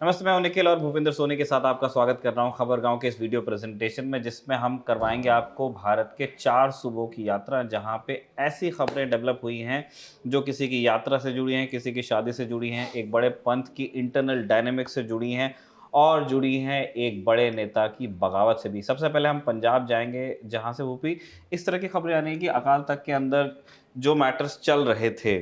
नमस्ते, मैं हूं निखिल और भूपेंद्र सोनी के साथ आपका स्वागत कर रहा हूं खबर गांव के इस वीडियो प्रेजेंटेशन में, जिसमें हम करवाएंगे आपको भारत के 4 सूबों की यात्रा, जहां पे ऐसी खबरें डेवलप हुई हैं जो किसी की यात्रा से जुड़ी हैं, किसी की शादी से जुड़ी हैं, एक बड़े पंथ की इंटरनल डायनेमिक्स से जुड़ी हैं और जुड़ी हैं एक बड़े नेता की बगावत से भी। सबसे पहले हम पंजाब जाएंगे, जहां से भूपी इस तरह की खबरें आ रही हैं कि अकाल तख्त के अंदर जो मैटर्स चल रहे थे,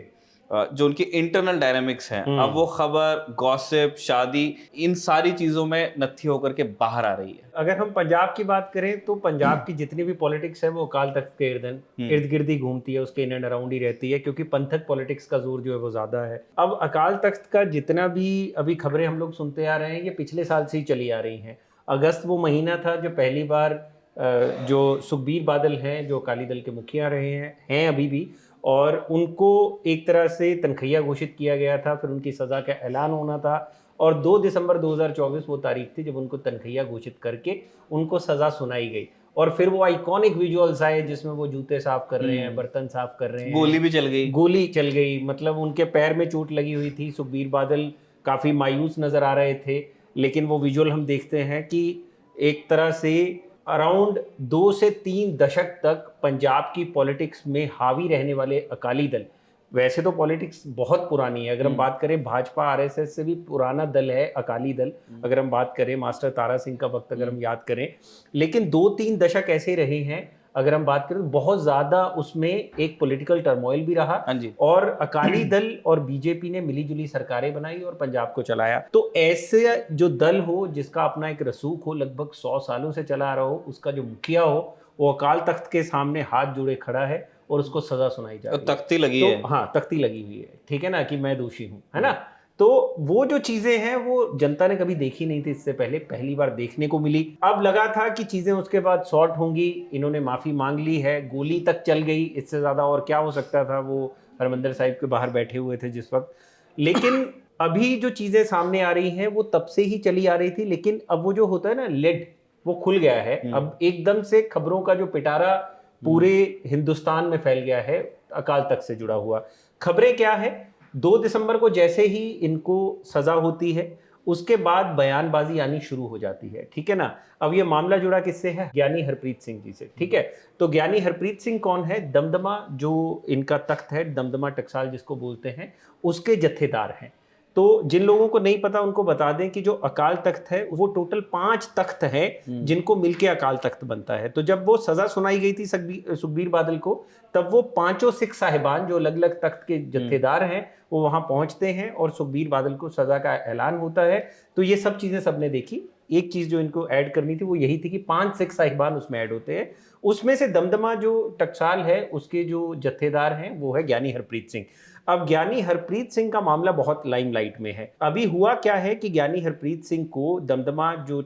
जो उनकी इंटरनल डायनामिक्स हैं, अब हुँ। वो खबर, गॉसिप, शादी, इन सारी चीज़ों में नत्थी होकर के बाहर आ रही है। अगर हम पंजाब की बात करें तो पंजाब की जितनी भी पॉलिटिक्स है वो अकाल तख्त के हुँ, इर्द-गिर्द ही घूमती है, उसके इन एंड अराउंड ही रहती है क्योंकि पंथक पॉलिटिक्स का ज़ोर जो है वो ज़्यादा है। अब अकाल तख्त का जितना भी अभी खबरें हम लोग सुनते आ रहे हैं, ये पिछले साल से ही चली आ रही हैं। अगस्त वो महीना था जब पहली बार जो सुखबीर बादल हैं, जो अकाली दल के मुखिया रहे हैं अभी भी, और उनको एक तरह से तनखैया घोषित किया गया था, फिर उनकी सज़ा का ऐलान होना था और 2 दिसंबर 2024 वो तारीख थी जब उनको तनखैया घोषित करके उनको सज़ा सुनाई गई। और फिर वो आइकॉनिक विजुअल्स आए जिसमें वो जूते साफ कर रहे हैं, हुँ। बर्तन साफ कर रहे गोली हैं, भी चल गई। गोली चल गई, मतलब उनके पैर में चोट लगी हुई थी। सुखबीर बादल काफ़ी मायूस नज़र आ रहे थे, लेकिन वो विजुअल हम देखते हैं कि एक तरह से अराउंड 2 से 3 दशक तक पंजाब की पॉलिटिक्स में हावी रहने वाले अकाली दल, वैसे तो पॉलिटिक्स बहुत पुरानी है, अगर हम हुँ, बात करें भाजपा आरएसएस से भी पुराना दल है अकाली दल, हुँ, अगर हम बात करें मास्टर तारा सिंह का वक्त अगर हुँ। हम याद करें, लेकिन 2-3 दशक ऐसे रहे हैं, अगर हम बात करें तो बहुत ज़्यादा उसमें एक पॉलिटिकल टर्मोइल भी रहा हाँ जी। और अकाली दल और बीजेपी ने मिली-जुली सरकारें बनाई और पंजाब को चलाया। तो ऐसे जो दल हो जिसका अपना एक रसूख हो, लगभग 100 सालों से चला आ रहा हो, उसका जो मुखिया हो, वो अकाल तख्त के सामने हाथ जोड़े खड़ा है और उसको सज़ा सुनाई जा तो रही है। तख्ती लगी है। तो हाँ, तख्ती लगी हुई है, ठीक है ना? कि मैं दोषी हूँ, है हुँ, ना? तो वो जो चीज़ें हैं वो जनता ने कभी देखी नहीं थी इससे पहले, पहली बार देखने को मिली। अब लगा था कि चीज़ें उसके बाद सॉर्ट होंगी, इन्होंने माफ़ी माँग ली है, गोली तक चल गई, इससे ज़्यादा और क्या हो सकता था, वो हरमंदिर साहिब के बाहर बैठे हुए थे जिस वक़्त। लेकिन अभी जो चीज़ें सामने आ रही हैं वो तब से ही चली आ रही थी, लेकिन अब वो जो होता है ना लिड, वो खुल गया है। हुँ, अब एकदम से खबरों का जो पिटारा हुँ। पूरे हिंदुस्तान में फैल गया है, अकाल तख्त से जुड़ा हुआ। खबरें क्या है, 2 दिसंबर को जैसे ही इनको सज़ा होती है, उसके बाद बयानबाज़ी आनी शुरू हो जाती है, ठीक है ना? अब ये मामला जुड़ा किससे है? ज्ञानी हरप्रीत सिंह जी से, ठीक है? तो ज्ञानी हरप्रीत सिंह कौन है? दमदमा जो इनका तख्त है, दमदमा टकसाल जिसको बोलते हैं, उसके जत्थेदार हैं। तो जिन लोगों को नहीं पता उनको बता दें कि जो अकाल तख्त है, वो टोटल 5 तख्त हैं, हुँ, जिनको मिलके अकाल तख्त बनता है। तो जब वो सज़ा सुनाई गई थी सुखबीर बादल को, तब वो पाँचों सिख साहिबान जो अलग-अलग तख्त के हुँ। जत्थेदार हैं, वो वहाँ पहुँचते हैं और सुखबीर बादल को सज़ा का ऐलान होता है। तो ये सब चीज़ें सबने देखी। एक चीज़ जो इनको ऐड करनी थी वो यही थी कि 5 सिख साहिबान उसमें ऐड होते हैं। उसमें से दमदमा जो टकसाल है, उसके जो जत्थेदार हैं, वो है ज्ञानी हरप्रीत सिंह। अब ज्ञानी हरप्रीत सिंह का मामला बहुत लाइमलाइट में है। अभी हुआ क्या है कि ज्ञानी हरप्रीत सिंह को दमदमा जो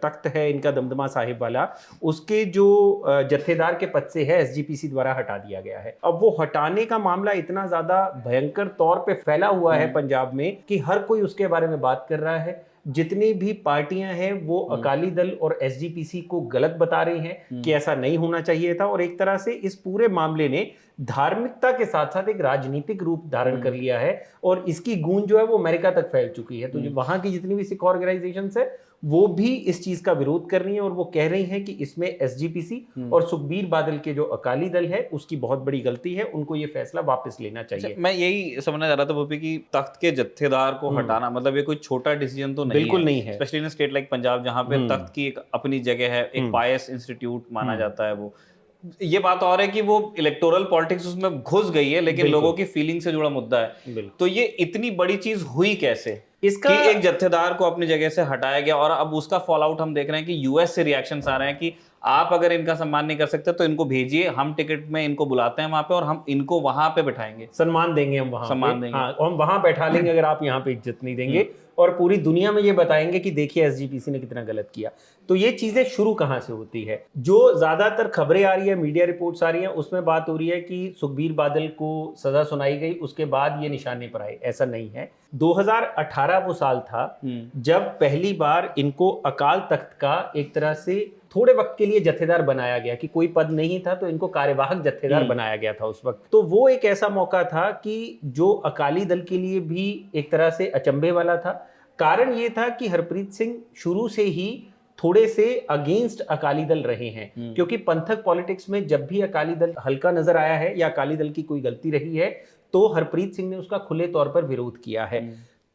तख्त है इनका दमदमा साहिब वाला, उसके जो जत्थेदार के पद से है एसजीपीसी द्वारा हटा दिया गया है। अब वो हटाने का मामला इतना ज़्यादा भयंकर तौर पे फैला हुआ है हुँ, पंजाब में कि हर कोई उसके बारे में बात कर रहा है। जितनी भी पार्टियां हैं वो हुँ, अकाली दल और एसजीपीसी को गलत बता रही हैं हुँ। कि ऐसा नहीं होना चाहिए था, और एक तरह से इस पूरे मामले ने धार्मिकता के साथ साथ एक राजनीतिक रूप धारण कर हुँ, लिया है और इसकी गूंज जो है वो अमेरिका तक फैल चुकी है। तो जो हुँ। वहां की जितनी भी सिख ऑर्गेनाइजेशंस है वो भी इस चीज का विरोध कर रही हैं और वो कह रही हैं कि इसमें एसजीपीसी हुँ। और सुखबीर बादल के जो अकाली दल है उसकी बहुत बड़ी गलती है, उनको ये फैसला वापस लेना अच्छा, चाहिए। मैं यही समझना चाह रहा था भूपी कि तख्त के जत्थेदार को हम्म। हटाना मतलब ये कोई छोटा डिसीजन तो नहीं बिल्कुल है। नहीं है। Specially in state like Punjab, जहाँ पे हम्म। तख्त की एक अपनी जगह है, एक हम्म। पायस इंस्टीट्यूट माना हम्म। जाता है वो। ये बात और है कि वो इलेक्टोरल पॉलिटिक्स उसमें घुस गई है, लेकिन लोगों बिल्कुल। की फीलिंग से जुड़ा मुद्दा है। बिल्कुल। तो ये इतनी बड़ी चीज़ हुई कैसे? इसका कि एक जत्थेदार को अपनी जगह से हटाया गया और अब उसका फॉल आउट हम देख रहे हैं कि यूएस से रिएक्शंस आ रहे हैं कि आप अगर इनका सम्मान नहीं कर सकते तो इनको भेजिए, हम टिकट में इनको बुलाते हैं वहाँ पे और हम इनको वहाँ पे बिठाएँगे, सम्मान देंगे हम वहाँ पे, सम्मान देंगे। हाँ, हम वहाँ बैठा लेंगे अगर आप यहाँ पे इज़्ज़त नहीं हुँ, देंगे, और पूरी दुनिया में ये बताएँगे कि देखिए एसजीपीसी ने कितना गलत किया। तो ये चीज़ें शुरू कहाँ से होती है? जो ज़्यादातर खबरें आ रही है, मीडिया रिपोर्ट्स आ रही हैं, उसमें बात हो रही है कि सुखबीर बादल को सज़ा सुनाई गई, उसके बाद ये निशाने पर आए, ऐसा नहीं है। 2018 वो साल था, हुँ, जब पहली बार इनको अकाल तख्त का एक तरह से थोड़े वक्त के लिए जत्थेदार बनाया गया, कि कोई पद नहीं था तो इनको कार्यवाहक जत्थेदार हुँ, बनाया गया था उस वक्त। तो वो एक ऐसा मौका था कि जो अकाली दल के लिए भी एक तरह से अचंभे वाला था। कारण ये था कि हरप्रीत सिंह शुरू से ही थोड़े से अगेंस्ट अकाली दल रहे हैं, क्योंकि पंथक पॉलिटिक्स में जब भी अकाली दल हल्का नजर आया है या अकाली दल की कोई गलती रही है तो हरप्रीत सिंह ने उसका खुले तौर पर विरोध किया है।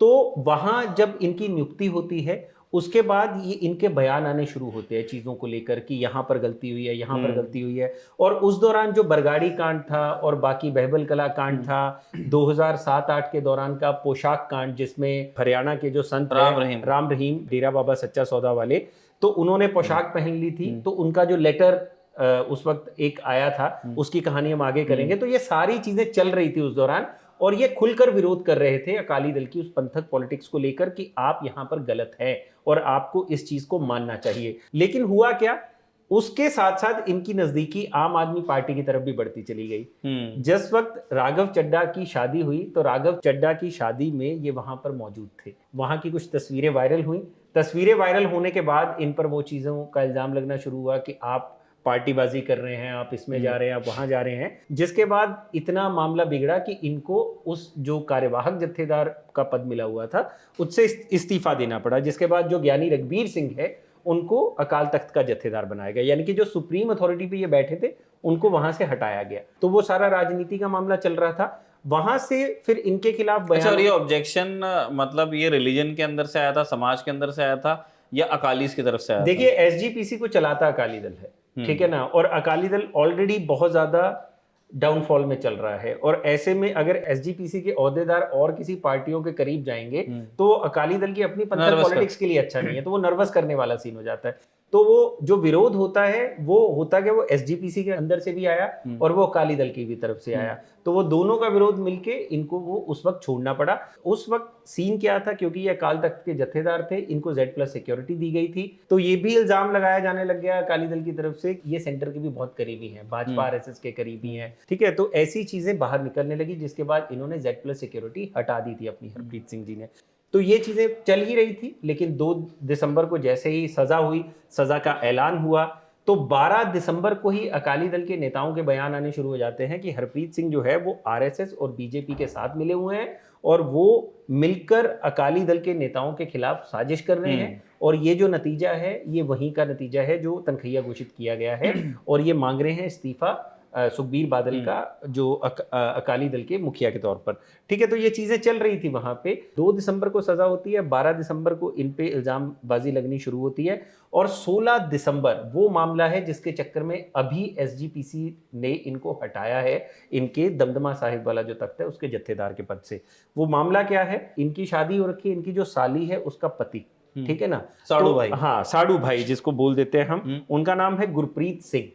तो वहां जब इनकी नियुक्ति होती है उसके बाद ये इनके बयान आने शुरू होते हैं चीजों को लेकर कि यहाँ पर गलती हुई है, यहाँ पर गलती हुई है। और उस दौरान जो बरगाड़ी कांड था और बाकी बहबल कला कांड था, 2007-8 के दौरान का पोशाक कांड जिसमें हरियाणा के जो संत राम रहीम डेरा बाबा सच्चा सौदा वाले, तो उन्होंने पोशाक पहन ली थी, तो उनका जो लेटर उस वक्त एक आया था उसकी कहानी हम आगे करेंगे। तो ये सारी चीजें चल रही थी उस दौरान और ये खुलकर विरोध कर रहे थे अकाली दल की उस पंथक पॉलिटिक्स को लेकर कि आप यहाँ पर गलत हैं और आपको इस चीज को मानना चाहिए। लेकिन हुआ क्या, उसके साथ साथ इनकी नजदीकी आम आदमी पार्टी की तरफ भी बढ़ती चली गई। जिस वक्त राघव चड्ढा की शादी हुई तो राघव चड्ढा की शादी में ये वहां पर मौजूद थे, वहां की कुछ तस्वीरें वायरल हुई। तस्वीरें वायरल होने के बाद इन पर वो चीजों का इल्जाम लगना शुरू हुआ कि आप पार्टीबाजी कर रहे हैं, आप इसमें जा रहे हैं, आप वहां जा रहे हैं, जिसके बाद इतना मामला बिगड़ा कि इनको उस जो कार्यवाहक जत्थेदार का पद मिला हुआ था उससे इस्तीफा देना पड़ा, जिसके बाद जो ज्ञानी रघबीर सिंह है उनको अकाल तख्त का जत्थेदार बनाया गया, यानी कि जो सुप्रीम अथॉरिटी पे ये बैठे थे उनको वहां से हटाया गया। तो वो सारा राजनीति का मामला चल रहा था, वहां से फिर इनके खिलाफ बयान। अच्छा, और ये ऑब्जेक्शन मतलब ये रिलीजन के अंदर से आया था, समाज के अंदर से आया था या अकालीस की तरफ से आया था? देखिए, एसजीपीसी को चलाता अकाली दल है, ठीक है ना, और अकाली दल ऑलरेडी बहुत ज्यादा डाउनफॉल में चल रहा है और ऐसे में अगर एसजीपीसी के ओहदेदार और किसी पार्टियों के करीब जाएंगे तो अकाली दल की अपनी पंथक पॉलिटिक्स के लिए अच्छा नहीं है, तो वो नर्वस करने वाला सीन हो जाता है। तो वो जो विरोध होता है वो होता कि वो एसजीपीसी के अंदर से भी आया और वो अकाली दल की भी तरफ से आया, तो वो दोनों का विरोध मिलके इनको वो उस वक्त छोड़ना पड़ा। उस वक्त सीन क्या था, क्योंकि ये अकाल तख्त के जत्थेदार थे, इनको Z+ सिक्योरिटी दी गई थी, तो ये भी इल्जाम लगाया जाने लग गया अकाली दल की तरफ से ये सेंटर के भी बहुत करीबी हैं, भाजपा RSS के करीबी हैं, ठीक है। तो ऐसी चीजें बाहर निकलने लगी, जिसके बाद इन्होंने Z+ सिक्योरिटी हटा दी थी अपनी हरप्रीत सिंह जी ने। तो ये चीजें चल ही रही थी, लेकिन 2 दिसंबर को जैसे ही सजा हुई, सजा का ऐलान हुआ, तो 12 दिसंबर को ही अकाली दल के नेताओं के बयान आने शुरू हो जाते हैं कि हरप्रीत सिंह जो है वो RSS और बीजेपी के साथ मिले हुए हैं और वो मिलकर अकाली दल के नेताओं के खिलाफ साजिश कर रहे हैं। और ये जो नतीजा है ये वहीं का नतीजा है जो तनखैया घोषित किया गया है और ये मांग रहे हैं इस्तीफा सुखबीर बादल का, जो अकाली दल के मुखिया के तौर पर, ठीक है। तो ये चीजें चल रही थी वहां पे। 2 दिसंबर को सजा होती है, 12 दिसंबर को इन पे इल्जामबाजी लगनी शुरू होती है और 16 दिसंबर वो मामला है जिसके चक्कर में अभी एसजीपीसी ने इनको हटाया है, इनके दमदमा साहिब वाला जो तख्त है उसके जत्थेदार के पद से। वो मामला क्या है, इनकी शादी हो रखी है, इनकी जो साली है उसका पति, ठीक है ना, साड़ू भाई, हाँ साड़ू भाई जिसको बोल देते हैं हम, उनका नाम है गुरप्रीत सिंह।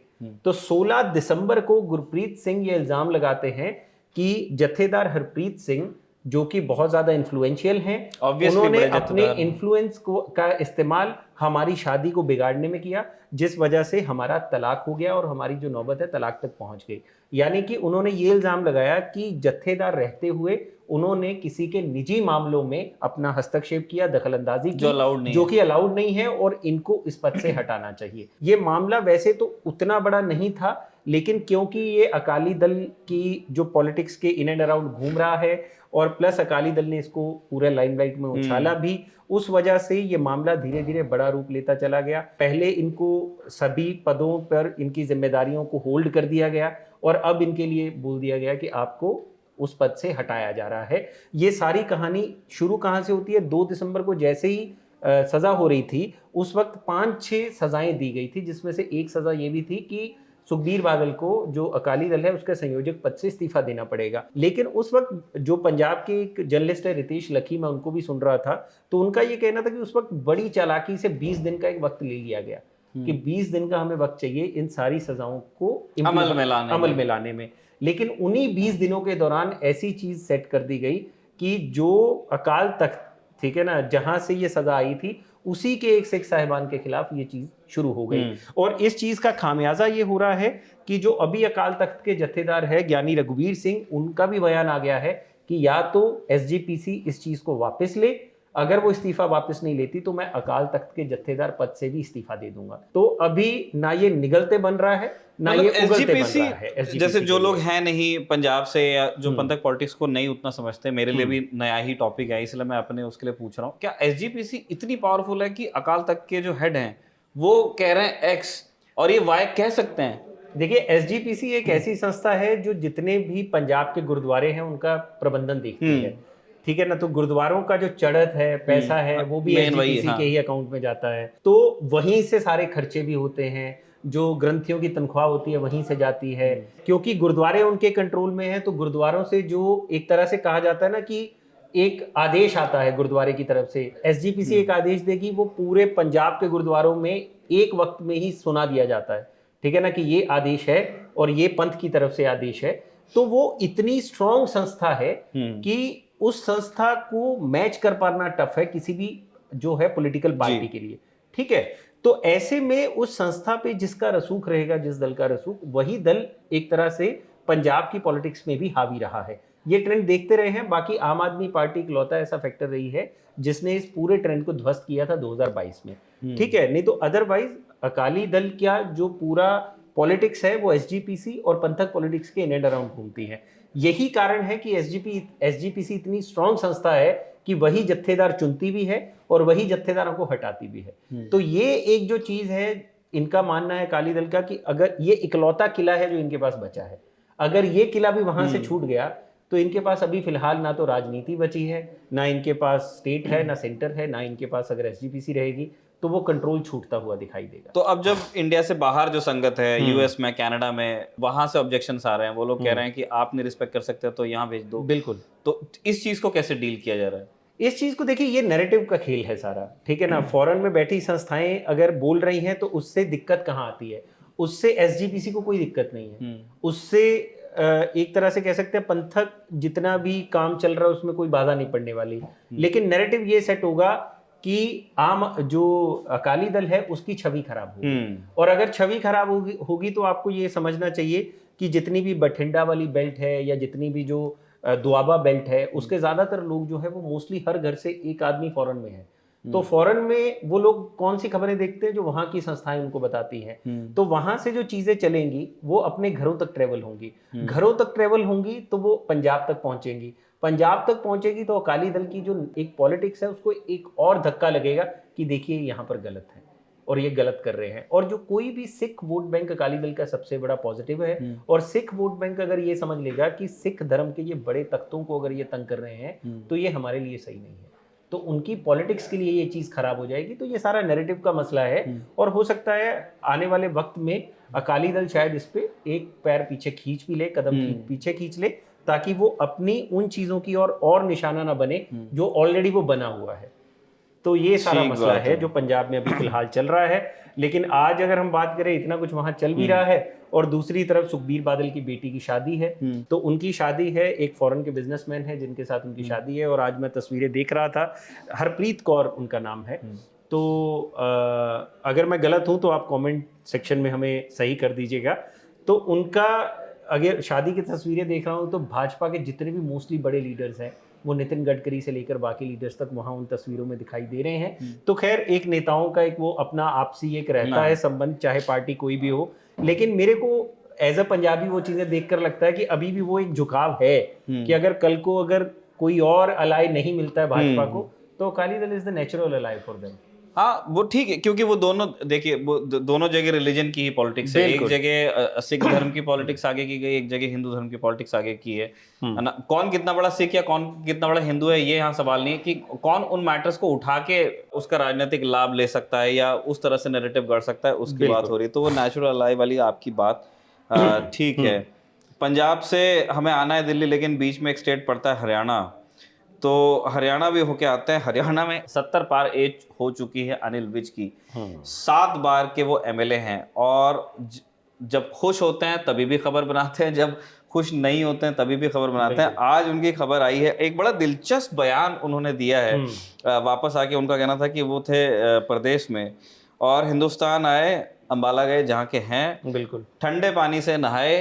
तो 16 दिसंबर को गुरप्रीत सिंह ये इल्जाम लगाते हैं कि जत्थेदार हरप्रीत सिंह जो कि बहुत ज्यादा इन्फ्लुएंशियल हैं, उन्होंने अपने इन्फ्लुएंस को का इस्तेमाल हमारी शादी को बिगाड़ने में किया, जिस वजह से हमारा तलाक हो गया और हमारी जो नौबत है तलाक तक पहुंच गई। यानी कि उन्होंने ये इल्जाम लगाया कि जत्थेदार रहते हुए उन्होंने किसी के निजी मामलों में अपना हस्तक्षेप किया, दखलंदाजी की, जो कि अलाउड नहीं है और इनको इस पद से हटाना चाहिए। ये मामला वैसे तो उतना बड़ा नहीं था, लेकिन क्योंकि ये अकाली दल की जो पॉलिटिक्स के इन एंड अराउंड घूम रहा है और प्लस अकाली दल ने इसको पूरे लाइमलाइट में उछाला भी, उस वजह से ये मामला धीरे धीरे बड़ा रूप लेता चला गया। पहले इनको सभी पदों पर इनकी जिम्मेदारियों को होल्ड कर दिया गया और अब इनके लिए बोल दिया गया कि आपको उस पद से हटाया जा रहा है। ये सारी कहानी शुरू कहाँ से होती है, 2 दिसंबर को जैसे ही सजा हो रही थी उस वक्त 5-6 सजाएं दी गई थी, जिसमें से एक सजा ये भी थी कि सुखबीर बादल को जो अकाली दल है उसके संयोजक पद से इस्तीफा देना पड़ेगा। लेकिन उस वक्त जो पंजाब के एक जर्नलिस्ट है रितेश लखी, मैं उनको भी सुन रहा था, तो उनका ये कहना था कि उस वक्त बड़ी चालाकी से 20 दिन का एक वक्त ले लिया गया कि 20 दिन का हमें वक्त चाहिए इन सारी सजाओं को अमल में लाने में। लेकिन उन्हीं 20 दिनों के दौरान ऐसी चीज सेट कर दी गई कि जो अकाल तख्त, ठीक है ना, जहां से ये सजा आई थी उसी के एक सिख साहिबान के खिलाफ ये चीज शुरू हो गई। और इस चीज का खामियाजा ये हो रहा है कि जो अभी अकाल तख्त के जत्थेदार है ज्ञानी रघुवीर सिंह, उनका भी बयान आ गया है कि या तो एसजीपीसी इस चीज को वापस ले, अगर वो इस्तीफा वापस नहीं लेती तो मैं अकाल तख्त के जत्थेदार पद से भी इस्तीफा दे दूंगा। तो अभी ना ये निगलते बन रहा है ना ये उगलते बन रहा है। SGPC जैसे जो के लोग लिए। हैं नहीं पंजाब से या जो पंथक पॉलिटिक्स को नहीं उतना समझते, मेरे लिए भी नया ही टॉपिक है, इसलिए मैं अपने उसके लिए पूछ रहा हूँ, क्या एसजीपीसी इतनी पावरफुल है कि अकाल तख्त के जो हेड हैं वो कह रहे हैं एक्स और ये वाई कह सकते हैं? देखिए, एसजीपीसी एक ऐसी संस्था है जो जितने भी पंजाब के गुरुद्वारे हैं उनका प्रबंधन देखती है, ठीक है ना। तो गुरुद्वारों का जो चढ़त है, पैसा है, वो भी मेन वही है, एसजीपीसी हाँ। के ही अकाउंट में जाता है। तो वहीं से सारे खर्चे भी होते हैं, जो ग्रंथियों की तनख्वाह होती है वहीं से जाती है, क्योंकि गुरुद्वारे उनके कंट्रोल में है। तो गुरुद्वारों से जो एक तरह से कहा जाता है ना कि एक आदेश आता है गुरुद्वारे की तरफ से, एसजीपीसी एक आदेश देगी, वो पूरे पंजाब के गुरुद्वारों में एक वक्त में ही सुना दिया जाता है, ठीक है ना, कि ये आदेश है और ये पंथ की तरफ से आदेश है। तो वो इतनी स्ट्रॉन्ग संस्था है कि उस संस्था को मैच कर पाना टफ है किसी भी जो है पॉलिटिकल पार्टी के लिए, ठीक है। तो ऐसे में उस संस्था पे जिसका रसूख रहेगा, जिस दल का रसूख, वही दल एक तरह से पंजाब की पॉलिटिक्स में भी हावी रहा है। ये ट्रेंड देखते रहे हैं। बाकी आम आदमी पार्टी इकलौता ऐसा फैक्टर रही है जिसने इस पूरे ट्रेंड को ध्वस्त किया था 2022 में, ठीक है। नहीं तो अदरवाइज अकाली दल क्या जो पूरा पॉलिटिक्स है वो एसजीपीसी और पंथक पॉलिटिक्स के इन एंड अराउंड घूमती है। यही कारण है कि एसजीपीसी इतनी स्ट्रॉन्ग संस्था है कि वही जत्थेदार चुनती भी है और वही जत्थेदारों को हटाती भी है। तो ये एक जो चीज है, इनका मानना है अकाली दल का कि अगर ये इकलौता किला है जो इनके पास बचा है, अगर ये किला भी वहां से छूट गया तो इनके पास अभी फिलहाल ना तो राजनीति बची है, ना इनके पास स्टेट है, ना सेंटर है, ना इनके पास अगर एसजीपीसी रहेगी तो वो कंट्रोल छूटता हुआ दिखाई देगा। तो अब जब इंडिया से बाहर जो संगत है, यूएस में, कनाडा में, वहां से ऑब्जेक्शंस आ रहे हैं, वो लोग कह रहे हैं कि आप नहीं रिस्पेक्ट कर सकते तो यहाँ भेज दो। बिल्कुल। तो इस चीज को कैसे डील किया जा रहा है? इस चीज को देखिए, ये नैरेटिव का खेल है सारा, ठीक है ना। फॉरेन में बैठी संस्थाएं अगर बोल रही हैं तो उससे दिक्कत कहाँ आती है? उससे एसजीपीसी को कोई दिक्कत नहीं है। उससे एक तरह से कह सकते हैं पंथक जितना भी काम चल रहा है उसमें कोई बाधा नहीं पड़ने वाली। लेकिन नैरेटिव ये सेट होगा कि आम जो अकाली दल है उसकी छवि खराब होगी, और अगर छवि खराब होगी तो आपको ये समझना चाहिए कि जितनी भी बठिंडा वाली बेल्ट है या जितनी भी जो दुआबा बेल्ट है, उसके ज्यादातर लोग जो है वो मोस्टली हर घर से एक आदमी फॉरेन में है। तो फॉरेन में वो लोग कौन सी खबरें देखते हैं? जो वहां की संस्थाएं उनको बताती हैं। तो वहां से जो चीजें चलेंगी वो अपने घरों तक ट्रेवल होंगी, घरों तक ट्रेवल होंगी तो वो पंजाब तक पहुंचेंगी, पंजाब तक पहुंचेगी तो अकाली दल की जो एक पॉलिटिक्स है उसको एक और धक्का लगेगा कि देखिए यहाँ पर गलत है और ये गलत कर रहे हैं। और जो कोई भी सिख वोट बैंक अकाली दल का सबसे बड़ा पॉजिटिव है, और सिख वोट बैंक अगर ये समझ लेगा कि सिख धर्म के ये बड़े तख्तों को अगर ये तंग कर रहे हैं तो ये हमारे लिए सही नहीं है, तो उनकी पॉलिटिक्स के लिए ये चीज खराब हो जाएगी। तो ये सारा नैरेटिव का मसला है, और हो सकता है आने वाले वक्त में अकाली दल शायद इस पे एक पैर पीछे खींच भी ले, कदम पीछे खींच ले, ताकि वो अपनी उन चीजों की और निशाना ना बने जो ऑलरेडी वो बना हुआ है। तो ये सारा मसला है जो पंजाब में अभी फिलहाल चल रहा है। लेकिन आज अगर हम बात करें, इतना कुछ वहां चल भी रहा है, और दूसरी तरफ सुखबीर बादल की बेटी की शादी है। तो उनकी शादी है, एक फॉरेन के बिजनेसमैन है जिनके साथ उनकी शादी है, और आज मैं तस्वीरें देख रहा था, हरप्रीत कौर उनका नाम है। तो अगर मैं गलत हूं तो आप कमेंट सेक्शन में हमें सही कर दीजिएगा। तो उनका अगर शादी की तस्वीरें देख रहा हूं तो भाजपा के जितने भी मोस्टली बड़े लीडर्स हैं, वो नितिन गडकरी से लेकर बाकी लीडर्स तक वहां उन तस्वीरों में दिखाई दे रहे हैं। तो खैर, एक नेताओं का एक वो अपना आपसी एक रहता है संबंध, चाहे पार्टी कोई भी हो। लेकिन मेरे को एज अ पंजाबी वो चीजें देखकर लगता है कि अभी भी वो एक झुकाव है कि अगर कल को अगर कोई और अलाई नहीं मिलता है भाजपा को, तो Akali Dal is the natural ally for them. हाँ, वो ठीक है, क्योंकि वो दोनों, देखिए, वो दोनों जगह रिलीजन की ही पॉलिटिक्स है। एक जगह सिख धर्म की पॉलिटिक्स आगे की गई, एक जगह हिंदू धर्म की पॉलिटिक्स आगे की है ना। कौन कितना बड़ा सिख या कौन कितना बड़ा हिंदू है, ये यहाँ सवाल नहीं है कि कौन उन मैटर्स को उठा के उसका राजनीतिक लाभ ले सकता है या उस तरह से नैरेटिव गढ़ सकता है, उसकी बात हो रही है। तो वो नेचुरल अलाई वाली आपकी बात ठीक है। पंजाब से हमें आना है दिल्ली, लेकिन बीच में एक स्टेट पड़ता है हरियाणा, तो हरियाणा भी होके आते हैं। हरियाणा में 70 पार एज हो चुकी है अनिल विज की, 7 बार के वो एमएलए हैं, और जब खुश होते हैं तभी भी खबर बनाते हैं, जब खुश नहीं होते हैं तभी भी खबर बनाते हैं। आज उनकी खबर आई है, एक बड़ा दिलचस्प बयान उन्होंने दिया है। वापस आके उनका कहना था कि वो थे प्रदेश में और हिंदुस्तान आए, अंबाला गए, जहाँ के हैं, बिल्कुल ठंडे पानी से नहाए,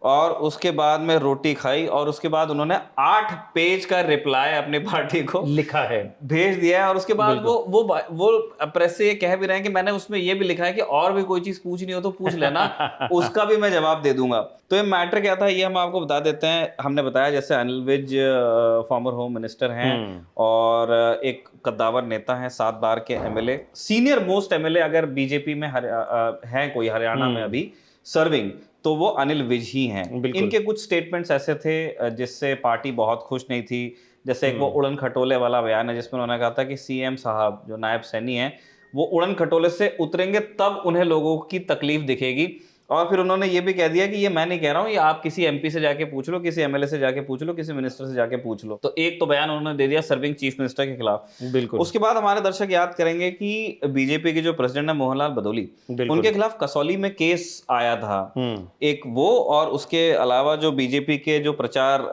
और उसके बाद में रोटी खाई और उसके बाद उन्होंने 8 पेज का रिप्लाई अपनी पार्टी को लिखा है, भेज दिया है। और उसके बाद बिल्कुल। वो प्रेस से ये कह भी रहे हैं कि मैंने उसमें ये भी लिखा है कि और भी कोई चीज पूछनी हो तो पूछ लेना, उसका भी मैं जवाब दे दूंगा। तो ये मैटर क्या था ये हम आपको बता देते हैं। हमने बताया जैसे Anil Vij former home minister हैं और एक कद्दावर नेता हैं, 7 बार के एमएलए, सीनियर मोस्ट एमएलए अगर बीजेपी में है कोई हरियाणा में अभी सर्विंग, तो वो अनिल विज ही हैं। इनके कुछ स्टेटमेंट्स ऐसे थे जिससे पार्टी बहुत खुश नहीं थी। जैसे एक वो उड़न खटोले वाला बयान है जिसमें उन्होंने कहा था कि सीएम साहब जो नायब सैनी हैं वो उड़न खटोले से उतरेंगे तब उन्हें लोगों की तकलीफ दिखेगी। और फिर उन्होंने ये भी कह दिया कि ये मैं नहीं कह रहा हूँ, ये आप किसी एमपी से जाके पूछ लो, किसी एमएलए से जाके पूछ लो, किसी मिनिस्टर से जाके पूछ लो। तो एक तो बयान उन्होंने दे दिया सर्विंग चीफ मिनिस्टर के खिलाफ। बिल्कुल। उसके बाद हमारे दर्शक याद करेंगे कि बीजेपी के जो प्रेसिडेंट है मोहनलाल बदौली, उनके खिलाफ कसौली में केस आया था। एक वो और उसके अलावा जो बीजेपी के जो प्रचार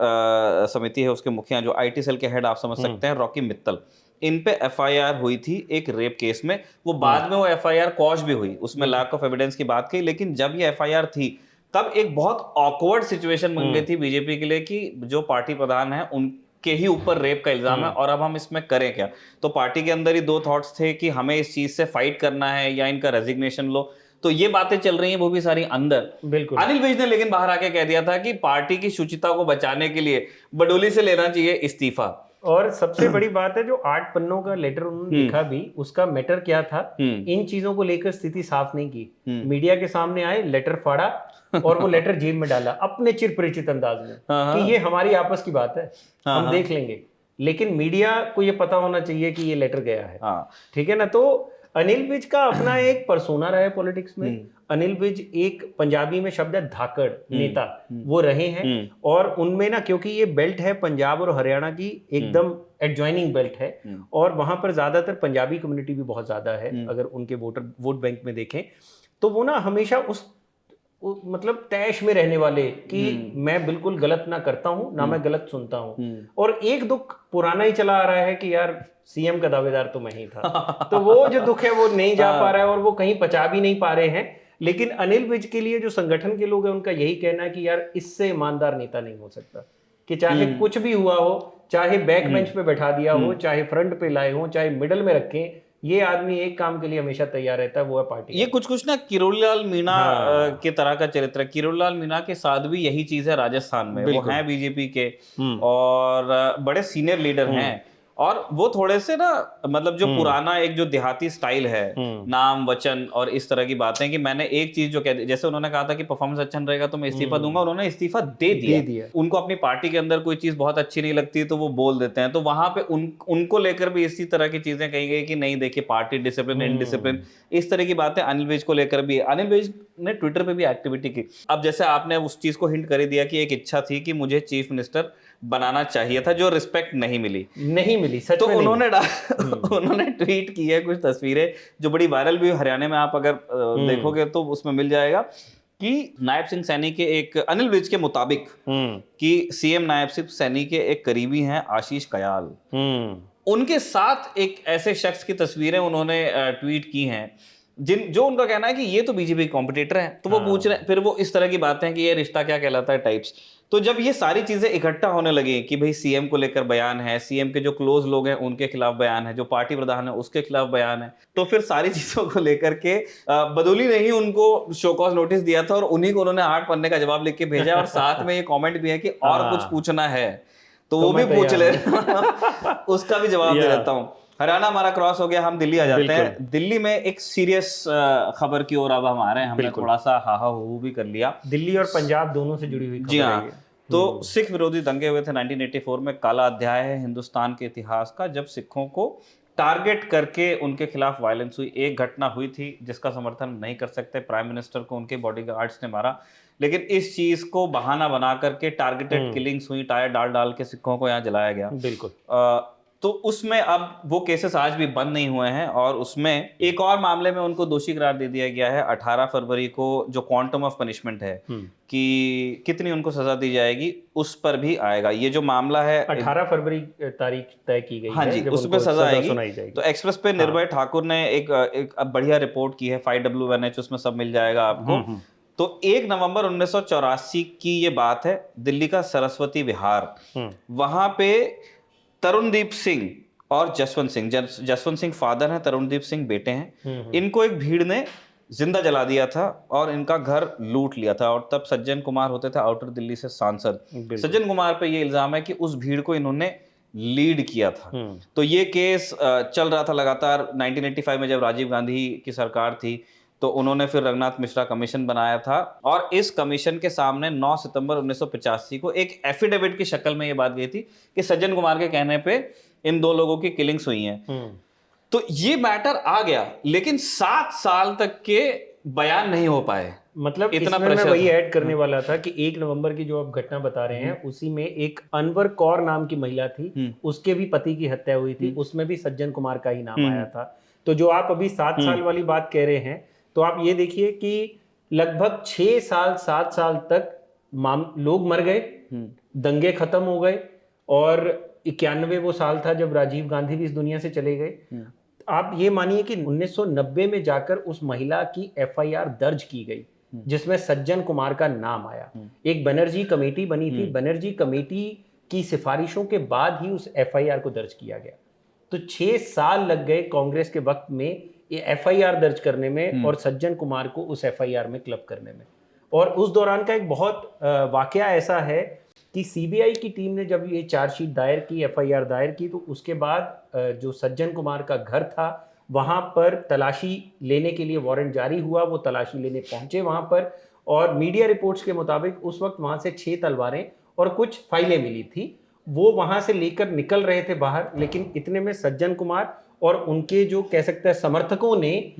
समिति है उसके मुखिया, जो आईटी सेल के हेड आप समझ सकते हैं, रॉकी मित्तल, इन पे एफआईआर हुई थी एक रेप केस में। वो बाद में वो एफआईआर क्वॉश भी हुई, उसमें लैक ऑफ एविडेंस की बात कही, लेकिन जब ये एफआईआर थी तब एक बहुत ऑकवर्ड सिचुएशन बन गई थी बीजेपी के लिए कि जो पार्टी प्रधान है उनके ही ऊपर रेप का इल्जाम है और अब हम इसमें करें क्या। तो पार्टी के अंदर ही दो थॉट्स थे कि हमें इस चीज से फाइट करना है या इनका रेजिग्नेशन लो। तो ये बातें चल रही हैं वो भी सारी अंदर। बिल्कुल। अनिल विज ने लेकिन बाहर आके कह दिया था कि पार्टी की शुचिता को बचाने के लिए बडोली से लेना चाहिए इस्तीफा। और सबसे बड़ी बात है जो 8 पन्नों का लेटर उन्होंने लिखा भी, उसका मैटर क्या था, इन चीजों को लेकर स्थिति साफ नहीं की। मीडिया के सामने आए, लेटर फाड़ा और वो लेटर जेब में डाला अपने चिर परिचित अंदाज में कि ये हमारी आपस की बात है, हम देख लेंगे। लेकिन मीडिया को ये पता होना चाहिए कि ये लेटर गया है, ठीक है ना। तो अनिल विज का अपना एक पर्सोना रहा है पॉलिटिक्स में। अनिल विज एक पंजाबी में शब्द है धाकड़ नेता, वो रहे हैं। और उनमें ना, क्योंकि ये बेल्ट है पंजाब और हरियाणा की एकदम एडजॉइनिंग बेल्ट है और वहां पर ज्यादातर पंजाबी कम्युनिटी भी बहुत ज्यादा है। अगर उनके वोट बैंक में देखें तो वो ना हमेशा उस मतलब तैश में रहने वाले कि मैं बिल्कुल गलत ना करता हूं ना मैं गलत सुनता हूं। और एक दुख पुराना ही चला आ रहा है कि यार सीएम का दावेदार तो मैं ही था। तो वो जो दुख है वो नहीं जा पा रहा है और वो कहीं पचा भी नहीं पा रहे हैं। लेकिन अनिल विज के लिए जो संगठन के लोग हैं उनका यही कहना है कि यार इससे ईमानदार नेता नहीं हो सकता, कि चाहे कुछ भी हुआ हो, चाहे बैक बेंच पे बैठा दिया हो, चाहे फ्रंट पे लाए हो, चाहे मिडल में रखें, ये आदमी एक काम के लिए हमेशा तैयार रहता है, वो है पार्टी। ये कुछ ना किरोड़ीलाल मीणा के तरह का चरित्र है। किरोड़ीलाल मीणा के साथ भी यही चीज है राजस्थान में। वो हैं बीजेपी के और बड़े सीनियर लीडर हैं और वो थोड़े से ना मतलब जो पुराना एक जो देहाती स्टाइल है, नाम वचन और इस तरह की बातें, कि मैंने एक चीज जो कहते, जैसे उन्होंने कहा था कि परफॉर्मेंस अच्छा नहीं रहेगा तो मैं इस्तीफा दूंगा, उन्होंने इस्तीफा दे दिया। उनको अपनी पार्टी के अंदर कोई चीज बहुत अच्छी नहीं लगती तो वो बोल देते हैं। तो वहां पे उनको लेकर भी इसी तरह की चीजें कही गई कि नहीं देखिए पार्टी डिसिप्लिन, इनडिसिप्लिन, इस तरह की बातें अनिल विज को लेकर भी। अनिल विज ने ट्विटर पे भी एक्टिविटी की। अब जैसे आपने उस चीज को हिंट कर दिया कि एक इच्छा थी कि मुझे चीफ मिनिस्टर बनाना चाहिए था, जो रिस्पेक्ट नहीं मिली सच तो में उन्होंने ट्वीट की है कुछ तस्वीरें जो बड़ी वायरल भी हरियाणा में, आप अगर देखोगे तो उसमें मिल जाएगा कि नायब सिंह सैनी के एक, अनिल विज के मुताबिक कि सीएम नायब सिंह सैनी के एक करीबी हैं आशीष कयाल, उनके साथ एक ऐसे शख्स की तस्वीरें उन्होंने ट्वीट की हैं जो उनका कहना है कि ये तो बीजेपी कॉम्पिटिटर हैं। तो वो पूछ रहे हैं, फिर वो इस तरह की बातें हैं कि ये रिश्ता क्या कहलाता है टाइप्स। तो जब ये सारी चीजें इकट्ठा होने लगी कि भाई सीएम को लेकर बयान है, सीएम के जो क्लोज लोग हैं उनके खिलाफ बयान है, जो पार्टी प्रधान है उसके खिलाफ बयान है, तो फिर सारी चीजों को लेकर के बदौली ने ही उनको शो कॉज नोटिस दिया था और उन्हीं को उन्होंने 8 पन्ने का जवाब लिख के भेजा। और साथ में ये कॉमेंट भी है कि और कुछ पूछना है तो वो भी पूछ ले उसका भी जवाब दे देता हूँ। हरियाणा हमारा क्रॉस हो गया, हम दिल्ली आ जाते हैं। दिल्ली में एक सीरियस खबर की ओर अब हम आ रहे हैं। हमने थोड़ा सा हाहा हू भी कर लिया। दिल्ली और पंजाब दोनों से जुड़ी हुई खबर। जी हाँ, तो सिख विरोधी दंगे हुए थे 1984 में। काला अध्याय है हिंदुस्तान के इतिहास का, जब सिखों को टारगेट करके उनके खिलाफ वायलेंस हुई। एक घटना हुई थी जिसका समर्थन नहीं कर सकते, प्राइम मिनिस्टर को उनके बॉडीगार्ड्स ने मारा, लेकिन इस चीज को बहाना बना करके टारगेटेड किलिंग्स हुई, टायर डाल डाल के सिखों को यहाँ जलाया गया। बिल्कुल। तो उसमें अब वो केसेस आज भी बंद नहीं हुए हैं और उसमें एक और मामले में उनको दोषी करार दे दिया गया है। 18 फरवरी को जो क्वांटम ऑफ पनिशमेंट है कि कितनी उनको सजा दी जाएगी उस पर भी आएगा। ये जो मामला है 18 फरवरी तारीख तय की गई हाँ है, जी, उसमें सजा आएगी। तो एक्सप्रेस पे निर्भय ठाकुर ने एक बढ़िया रिपोर्ट की है, 5W1H, उसमें सब मिल जाएगा आपको। तो 1 नवंबर 1984 की ये बात है, दिल्ली का सरस्वती विहार, वहां पे तरुणदीप सिंह और जसवंत सिंह, जसवंत सिंह फादर हैं, तरुणदीप सिंह बेटे हैं, इनको एक भीड़ ने जिंदा जला दिया था और इनका घर लूट लिया था। और तब सज्जन कुमार होते थे आउटर दिल्ली से सांसद। सज्जन कुमार पे ये इल्जाम है कि उस भीड़ को इन्होंने लीड किया था। तो ये केस चल रहा था लगातार। 1985 में जब राजीव गांधी की सरकार थी तो उन्होंने फिर रघुनाथ मिश्रा कमीशन बनाया था और इस कमीशन के सामने 9 सितंबर 1985 को एक एफिडेविट की शक्ल में ये बात गई थी कि सज्जन कुमार के कहने पे इन 2 लोगों की किलिंग्स हुई हैं। तो ये मैटर आ गया, लेकिन 7 साल तक के बयान नहीं हो पाए। मतलब इतना इसमें मैं प्रेशर वही था। ऐड करने वाला था कि 1 नवंबर की जो आप घटना बता रहे हैं उसी में एक अनवर कौर नाम की महिला थी, उसके भी पति की हत्या हुई थी, उसमें भी सज्जन कुमार का ही नाम आया था। तो जो आप अभी 7 साल वाली बात कह रहे हैं, तो आप ये देखिए कि लगभग 6 साल 7 साल तक लोग मर गए, दंगे खत्म हो गए, और 91 वो साल था जब राजीव गांधी भी इस दुनिया से चले गए। आप ये मानिए कि 1990 में जाकर उस महिला की एफआईआर दर्ज की गई जिसमें सज्जन कुमार का नाम आया। एक बनर्जी कमेटी बनी थी, बनर्जी कमेटी की सिफारिशों के बाद ही उस एफआईआर को दर्ज किया गया। तो 6 साल लग गए कांग्रेस के वक्त में ये एफआईआर दर्ज करने में और सज्जन कुमार को उस एफआईआर में क्लब करने में। और उस दौरान का एक बहुत वाकया ऐसा है कि सीबीआई की टीम ने जब ये चार्जशीट दायर की, एफआईआर दायर की, तो उसके बाद जो सज्जन कुमार का घर था वहां पर तलाशी लेने के लिए वारंट जारी हुआ। वो तलाशी लेने पहुंचे वहां पर, और मीडिया रिपोर्ट्स के मुताबिक उस वक्त वहां से 6 तलवारें और कुछ फाइलें मिली थी। वो वहां से लेकर निकल रहे थे बाहर, लेकिन इतने में सज्जन कुमार और उनके जो कह सकते हैं समर्थकों ने,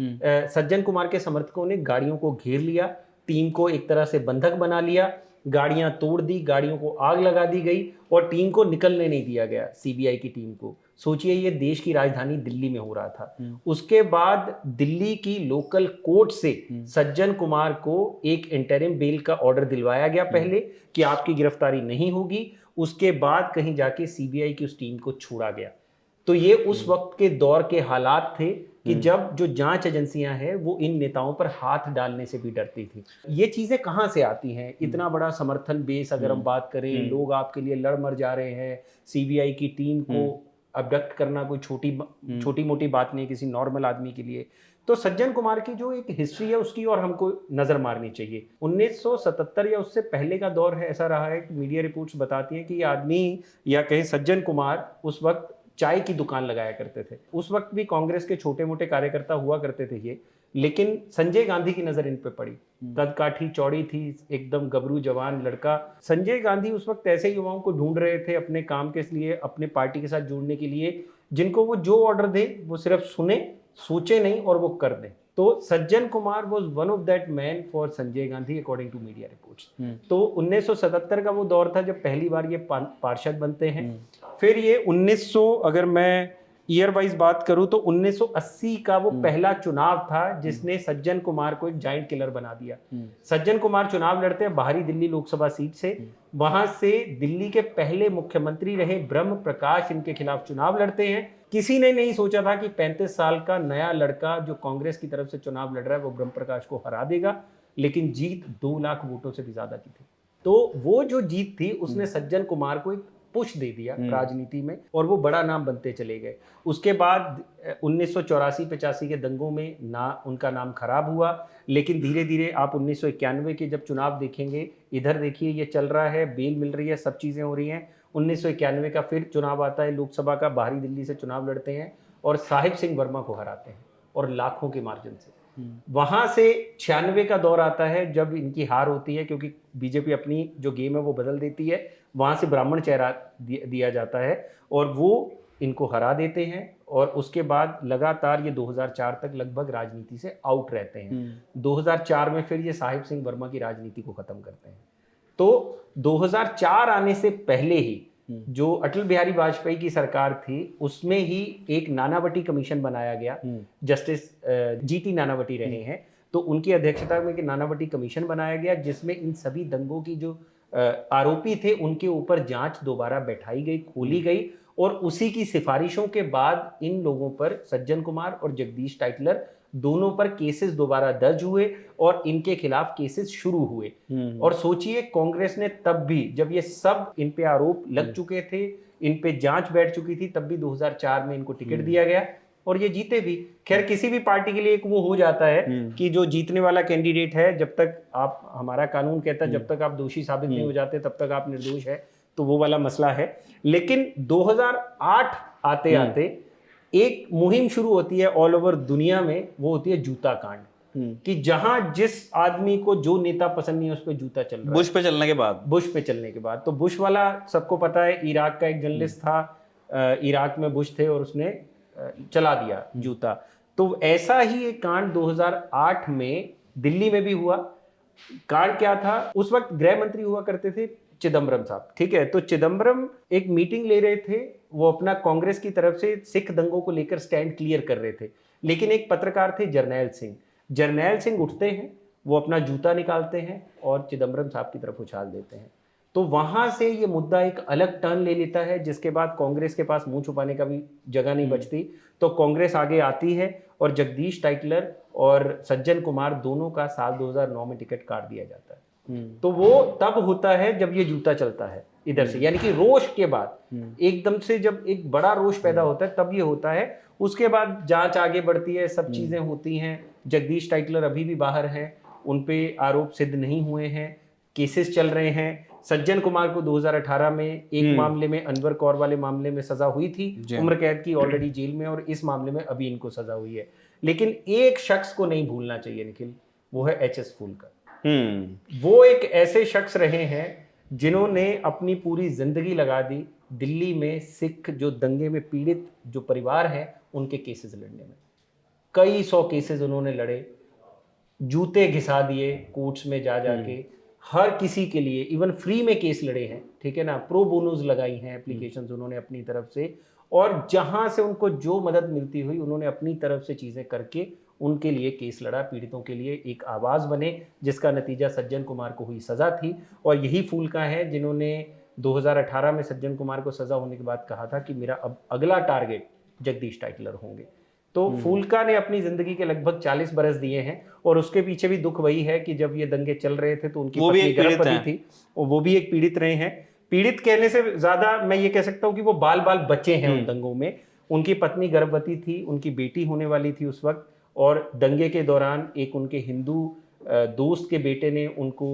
सज्जन कुमार के समर्थकों ने गाड़ियों को घेर लिया, टीम को एक तरह से बंधक बना लिया, गाड़ियां तोड़ दी, गाड़ियों को आग लगा दी गई और टीम को निकलने नहीं दिया गया, सीबीआई की टीम को। सोचिए ये देश की राजधानी दिल्ली में हो रहा था। उसके बाद दिल्ली की लोकल कोर्ट से सज्जन कुमार को एक इंटरिम बेल का ऑर्डर दिलवाया गया पहले कि आपकी गिरफ्तारी नहीं होगी। उसके बाद कहीं जाके सीबीआई की उस टीम को छोड़ा गया। तो ये उस वक्त के दौर के हालात थे कि जब जो जांच एजेंसियां हैं वो इन नेताओं पर हाथ डालने से भी डरती थी। ये चीजें कहां से आती हैं? इतना बड़ा समर्थन बेस अगर हम बात करें, लोग आपके लिए लड़ मर जा रहे हैं, सीबीआई की टीम को अबडक्ट करना कोई छोटी मोटी बात नहीं किसी नॉर्मल आदमी के लिए। तो सज्जन कुमार की जो एक हिस्ट्री है उसकी और हमको नजर मारनी चाहिए। 1977 या उससे पहले का दौर है, ऐसा रहा है कि मीडिया रिपोर्ट्स बताती हैं कि ये आदमी या कहीं सज्जन कुमार उस वक्त चाय की दुकान लगाया करते थे। उस वक्त भी कांग्रेस के छोटे मोटे कार्यकर्ता हुआ करते थे ये, लेकिन संजय गांधी की नजर इन पे पड़ी। कद काठी चौड़ी थी, एकदम गबरू जवान लड़का। संजय गांधी उस वक्त ऐसे युवाओं को ढूंढ रहे थे अपने काम के लिए, अपने पार्टी के साथ जुड़ने के लिए, जिनको वो जो ऑर्डर दे वो सिर्फ सुने, सोचे नहीं और वो कर दे। तो Sajjan Kumar was one of that man for Sanjay Gandhi according to media reports. तो 1977 का वो दौर था जब पहली बार ये पार्षद बनते हैं। फिर ये 1900, अगर मैं ईयर वाइज बात करूं तो 1980 का वो पहला चुनाव था जिसने सज्जन कुमार को एक जाइंट किलर बना दिया। सज्जन कुमार चुनाव लड़ते हैं बाहरी दिल्ली लोकसभा सीट से। वहां से दिल्ली के पहले मुख्यमंत्री रहे ब्रह्म प्रकाश इनके खिलाफ चुनाव लड़ते हैं। किसी ने नहीं सोचा था कि 35 साल का नया लड़का जो कांग्रेस की तरफ से चुनाव लड़ रहा है वो ब्रह्म प्रकाश को हरा देगा, लेकिन जीत 2 लाख वोटों से भी ज्यादा की थी। तो वो जो जीत थी उसने सज्जन कुमार को एक पुश दे दिया राजनीति में और वो बड़ा नाम बनते चले गए। उसके बाद 1984-85 के दंगों में उनका नाम खराब हुआ, लेकिन धीरे धीरे आप 1991 के जब चुनाव देखेंगे, इधर देखिए ये चल रहा है, बेल मिल रही है, सब चीज़ें हो रही हैं। 1991 का फिर चुनाव आता है लोकसभा का, बाहरी दिल्ली से चुनाव लड़ते हैं और साहिब सिंह वर्मा को हराते हैं और लाखों के मार्जिन से। वहां से 96 का दौर आता है जब इनकी हार होती है, क्योंकि बीजेपी अपनी जो गेम है वो बदल देती है। वहां से ब्राह्मण चेहरा दिया जाता है और वो इनको हरा देते हैं और उसके बाद लगातार ये 2004 तक लगभग राजनीति से आउट रहते हैं। 2004 में फिर ये साहिब सिंह वर्मा की राजनीति को खत्म करते हैं। तो 2004 आने से पहले ही जो अटल बिहारी वाजपेयी की सरकार थी उसमें ही एक नानावटी कमीशन बनाया गया। जस्टिस जीटी नानावटी रहे हैं, तो उनकी अध्यक्षता में एक नानावटी कमीशन बनाया गया जिसमें इन सभी दंगों की जो आरोपी थे उनके ऊपर जांच दोबारा बैठाई गई, खोली गई और उसी की सिफारिशों के बाद इन लोगों पर, सज्जन कुमार और जगदीश टाइटलर दोनों पर केसेस दोबारा दर्ज हुए और इनके खिलाफ केसेस शुरू हुए। और सोचिए कांग्रेस ने तब भी, जब ये सब इन पे आरोप लग चुके थे, इन पे जांच बैठ चुकी थी, तब भी 2004 में इनको टिकट दिया गया और ये जीते भी। खैर किसी भी पार्टी के लिए एक वो हो जाता है कि जो जीतने वाला कैंडिडेट है, जब तक आप, हमारा कानून कहता है जब तक आप दोषी साबित नहीं हो जाते तब तक आप निर्दोष है, तो वो वाला मसला है। लेकिन 2008 आते आते एक मुहिम शुरू होती है ऑल ओवर दुनिया में, वो होती है जूता कांड, कि जहां जिस आदमी को जो नेता पसंद नहीं है उस पर जूता चल रहा है। बुश पे चलने के बाद तो बुश वाला सबको पता है, इराक का एक जर्नलिस्ट था, इराक में बुश थे और उसने चला दिया जूता। तो ऐसा ही एक कांड 2008 में दिल्ली में भी हुआ। कांड क्या था, उस वक्त गृह मंत्री हुआ करते थे चिदम्बरम साहब, ठीक है। तो चिदम्बरम एक मीटिंग ले रहे थे, वो अपना कांग्रेस की तरफ से सिख दंगों को लेकर स्टैंड क्लियर कर रहे थे, लेकिन एक पत्रकार थे जर्नैल सिंह उठते हैं, वो अपना जूता निकालते हैं और चिदम्बरम साहब की तरफ उछाल देते हैं। तो वहां से ये मुद्दा एक अलग टर्न ले लेता है, जिसके बाद कांग्रेस के पास मुंह छुपाने का भी जगह नहीं बचती। तो कांग्रेस आगे आती है और जगदीश टाइटलर और सज्जन कुमार दोनों का साल 2009 में टिकट काट दिया जाता है। तो वो तब होता है जब ये जूता चलता है इधर से, यानी कि रोष के बाद एकदम से जब एक बड़ा रोष पैदा होता है तब ये होता है। उसके बाद जांच आगे बढ़ती है, सब चीजें होती हैं। जगदीश टाइटलर अभी भी बाहर हैं, उन पे आरोप सिद्ध नहीं हुए हैं, केसेस चल रहे हैं। सज्जन कुमार को 2018 में एक मामले में, अनवर कौर वाले मामले में सजा हुई थी, उम्र कैद की, ऑलरेडी जेल में, और इस मामले में अभी इनको सजा हुई है। लेकिन एक शख्स को नहीं भूलना चाहिए निखिल, वो है एचएस फूलकर। वो एक ऐसे शख्स रहे हैं जिन्होंने अपनी पूरी जिंदगी लगा दी दिल्ली में सिख जो दंगे में पीड़ित जो परिवार हैं उनके केसेस लड़ने में। कई 100 केसेस उन्होंने लड़े, जूते घिसा दिए कोर्ट्स में जा जाके, हर किसी के लिए इवन फ्री में केस लड़े हैं, ठीक है ना। प्रो बोनोस लगाई हैं एप्लीकेशंस उन्होंने अपनी तरफ से, और जहां से उनको जो मदद मिलती हुई उन्होंने अपनी तरफ से चीजें करके उनके लिए केस लड़ा, पीड़ितों के लिए एक आवाज बने, जिसका नतीजा सज्जन कुमार को हुई सजा थी। और यही फूलका है जिन्होंने 2018 में सज्जन कुमार को सजा होने के बाद कहा था कि मेरा अब अगला टारगेट जगदीश टाइटलर होंगे। तो फूलका ने अपनी जिंदगी के लगभग 40 बरस दिए हैं, और उसके पीछे भी दुख वही है कि जब ये दंगे चल रहे थे तो उनकी पत्नी गर्भवती थी, और वो भी एक पीड़ित रहे हैं। पीड़ित कहने से ज्यादा मैं ये कह सकता हूँ कि वो बाल बाल बचे हैं उन दंगों में। उनकी पत्नी गर्भवती थी, उनकी बेटी होने वाली थी उस वक्त, और दंगे के दौरान एक उनके हिंदू दोस्त के बेटे ने उनको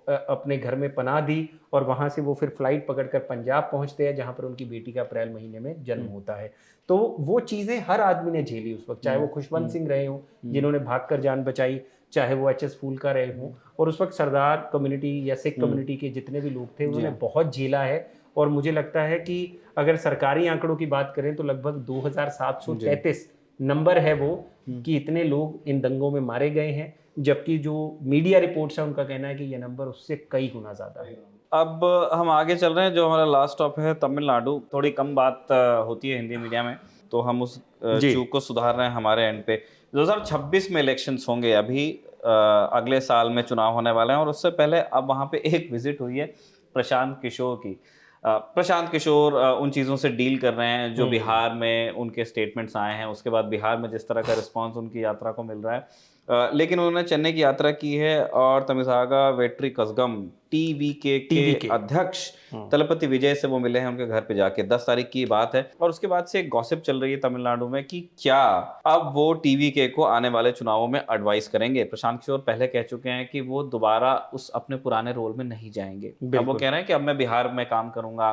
अपने घर में पनाह दी, और वहां से वो फिर फ्लाइट पकड़कर पंजाब पहुंचते हैं, जहां पर उनकी बेटी का अप्रैल महीने में जन्म होता है। तो वो चीजें हर आदमी ने झेली उस वक्त, चाहे वो खुशवंत सिंह रहे हों जिन्होंने भागकर जान बचाई, चाहे वो एचएस फूलका रहे हों, और उस वक्त सरदार कम्युनिटी या सिख कम्युनिटी के जितने भी लोग थे उन्होंने बहुत झेला है। और मुझे लगता है कि अगर सरकारी आंकड़ों की बात करें तो लगभग 2733 नंबर है वो, कि इतने लोग इन दंगों में मारे गए हैं, जबकि जो मीडिया रिपोर्ट्स है उनका कहना है कि यह नंबर उससे कई गुना ज्यादा है। अब हम आगे चल रहे हैं, जो हमारा लास्ट स्टॉप है तमिलनाडु। थोड़ी कम बात होती है हिंदी मीडिया में, तो हम उस चूक को सुधार रहे हैं हमारे एंड पे। 2026 में इलेक्शंस होंगे, अभी अगले साल में चुनाव होने वाले हैं, और उससे पहले अब वहाँ पे एक विजिट हुई है प्रशांत किशोर की। प्रशांत किशोर उन चीज़ों से डील कर रहे हैं जो बिहार में उनके स्टेटमेंट्स आए हैं, उसके बाद बिहार में जिस तरह का रिस्पांस उनकी यात्रा को मिल रहा है। लेकिन उन्होंने चेन्नई की यात्रा की है, और तमिसागा वेट्री कसगम टीवीके के अध्यक्ष तलपति विजय से वो मिले हैं उनके घर पे जाके। 10 तारीख की बात है। और उसके बाद से एक गॉसिप चल रही है तमिलनाडु में कि क्या अब वो टीवीके को आने वाले चुनावों में एडवाइस करेंगे। प्रशांत किशोर पहले कह चुके हैं कि वो दोबारा उस अपने पुराने रोल में नहीं जाएंगे। अब वो कह रहे हैं कि अब मैं बिहार में काम करूंगा,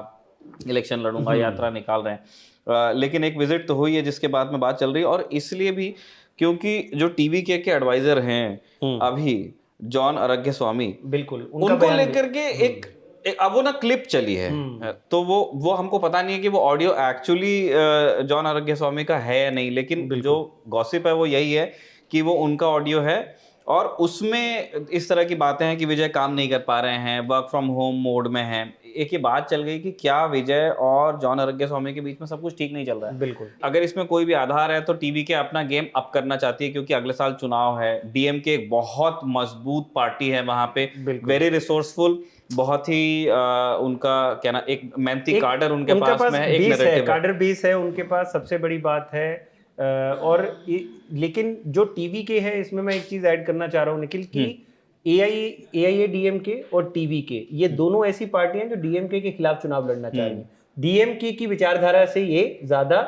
इलेक्शन लड़ूंगा, यात्रा निकाल रहे हैं। लेकिन एक विजिट तो हुई है जिसके बाद में बात चल रही है, और इसलिए भी क्योंकि जो टीवीके के एडवाइजर हैं अभी जॉन आरोग्य स्वामी, बिल्कुल उनको लेकर के एक अब वो ना क्लिप चली है, तो वो हमको पता नहीं है कि वो ऑडियो एक्चुअली जॉन आरोग्य स्वामी का है या नहीं, लेकिन जो गॉसिप है वो यही है कि वो उनका ऑडियो है। और उसमें इस तरह की बातें हैं कि विजय काम नहीं कर पा रहे हैं, वर्क फ्रॉम होम मोड में हैं। एक ये बात चल गई कि क्या विजय और जॉन आरोग्य स्वामी के बीच में सब कुछ ठीक नहीं चल रहा है? बिल्कुल। अगर इसमें कोई भी आधार है तो टीवीके अपना गेम अप करना चाहती है, क्योंकि अगले साल चुनाव है। डीएमके एक बहुत मजबूत पार्टी है वहां पे, बिल्कुल। वेरी रिसोर्सफुल, बहुत ही उनका क्या ना, एक मेहनती एक कार्डर उनके उनका पास में है, एक बेस है, नैरेटिव है। कार्डर बेस है उनके पास, सबसे बड़ी बात है। और लेकिन जो टीवी के है, इसमें मैं एक चीज ऐड करना चाह रहा हूँ निखिल, कि एआईएडीएमके और टीवी के, ये दोनों ऐसी पार्टियां जो डीएमके के खिलाफ चुनाव लड़ना चाह रही हैं। डीएमके की विचारधारा से ये ज्यादा